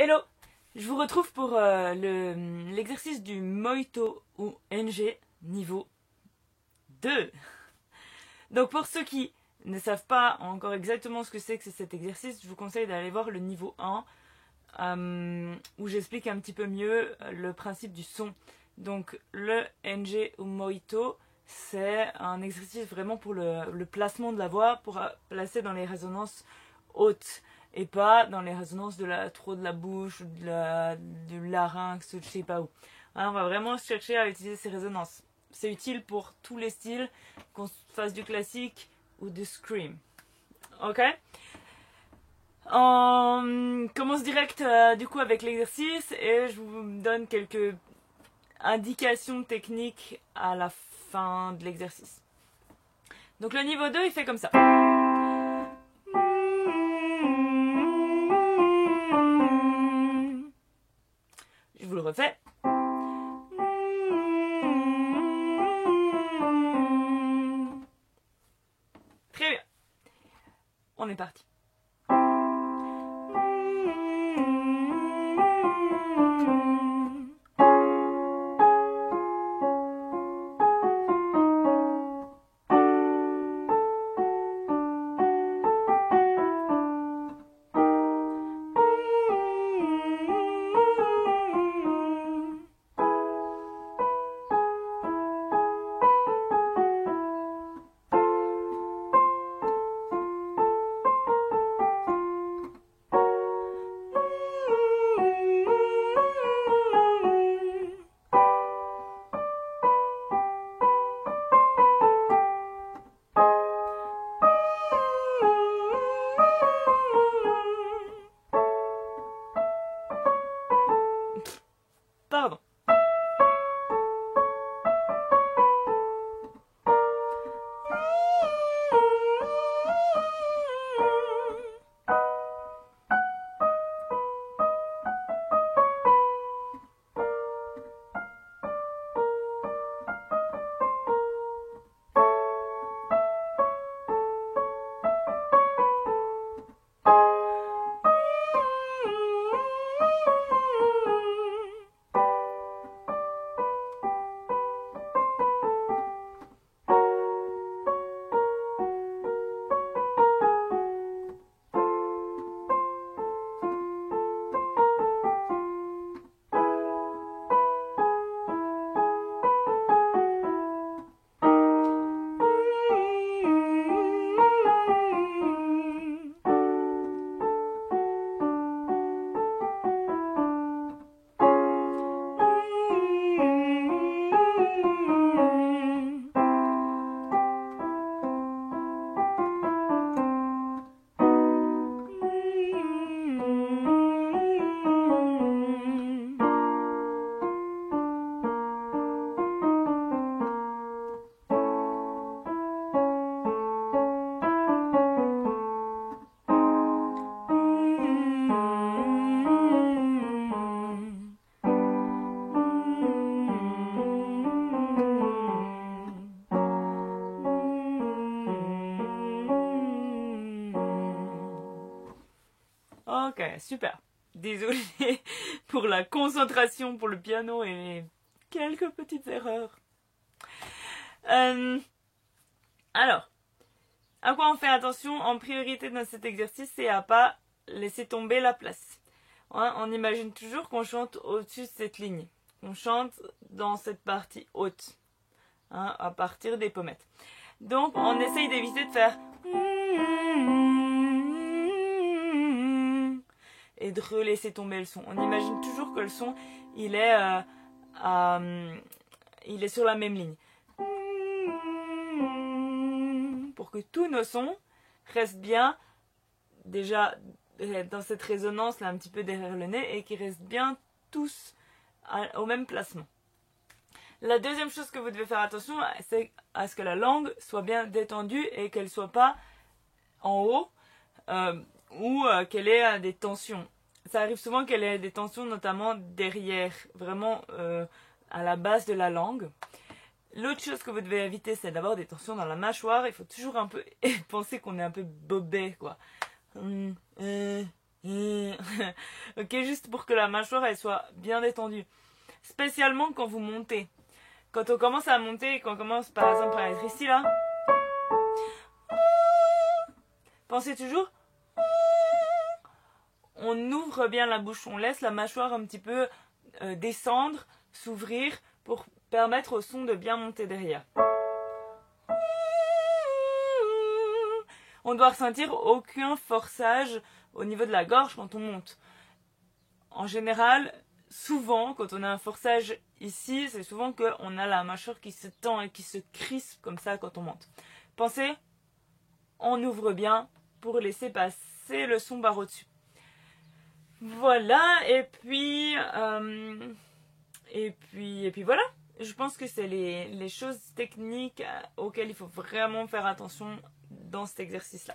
Hello, je vous retrouve pour l'exercice du Moito ou NG niveau 2. Donc pour ceux qui ne savent pas encore exactement ce que c'est cet exercice, je vous conseille d'aller voir le niveau 1 où j'explique un petit peu mieux le principe du son. Donc le NG ou Moito, c'est un exercice vraiment pour le placement de la voix, pour placer dans les résonances hautes et pas dans les résonances trop de la bouche, du larynx, je sais pas où. Hein, on va vraiment chercher à utiliser ces résonances. C'est utile pour tous les styles, qu'on fasse du classique ou du scream. Ok? On commence direct du coup avec l'exercice et je vous donne quelques indications techniques à la fin de l'exercice. Donc le niveau 2 il fait comme ça. Je vous le refais. Très bien. On est parti. Pardon. Ok, super. Désolée pour la concentration pour le piano et les quelques petites erreurs. Alors, à quoi on fait attention en priorité dans cet exercice, c'est à pas laisser tomber la place. Hein, on imagine toujours qu'on chante au-dessus de cette ligne. On chante dans cette partie haute, hein, à partir des pommettes. Donc, on essaye d'éviter de faire et de relaisser tomber le son. On imagine toujours que le son, il est sur la même ligne. Pour que tous nos sons restent bien, déjà dans cette résonance là un petit peu derrière le nez et qu'ils restent bien tous au même placement. La deuxième chose que vous devez faire attention, c'est à ce que la langue soit bien détendue et qu'elle soit pas en haut ou qu'elle ait des tensions. Ça arrive souvent qu'elle ait des tensions, notamment derrière, vraiment à la base de la langue. L'autre chose que vous devez éviter, c'est d'avoir des tensions dans la mâchoire. Il faut toujours un peu penser qu'on est un peu bobet, quoi. Ok, juste pour que la mâchoire elle soit bien détendue. Spécialement quand vous montez. Quand on commence à monter, quand on commence par exemple à être ici là, pensez toujours, on ouvre bien la bouche, on laisse la mâchoire un petit peu descendre, s'ouvrir pour permettre au son de bien monter derrière. On doit ressentir aucun forçage au niveau de la gorge quand on monte. En général, souvent, quand on a un forçage ici, c'est souvent qu'on a la mâchoire qui se tend et qui se crispe comme ça quand on monte. Pensez, on ouvre bien pour laisser passer le son par au-dessus. Voilà, et puis voilà. Je pense que c'est les choses techniques auxquelles il faut vraiment faire attention dans cet exercice-là.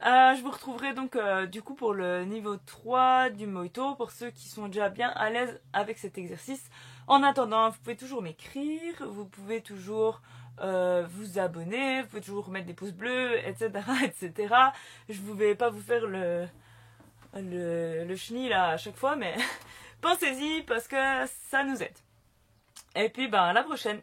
Je vous retrouverai donc du coup pour le niveau 3 du Moito, pour ceux qui sont déjà bien à l'aise avec cet exercice. En attendant, vous pouvez toujours m'écrire, vous pouvez toujours vous abonner, vous pouvez toujours mettre des pouces bleus, etc. etc. Je ne vais pas vous faire le chenille là à chaque fois, mais pensez-y parce que ça nous aide. Et puis à la prochaine.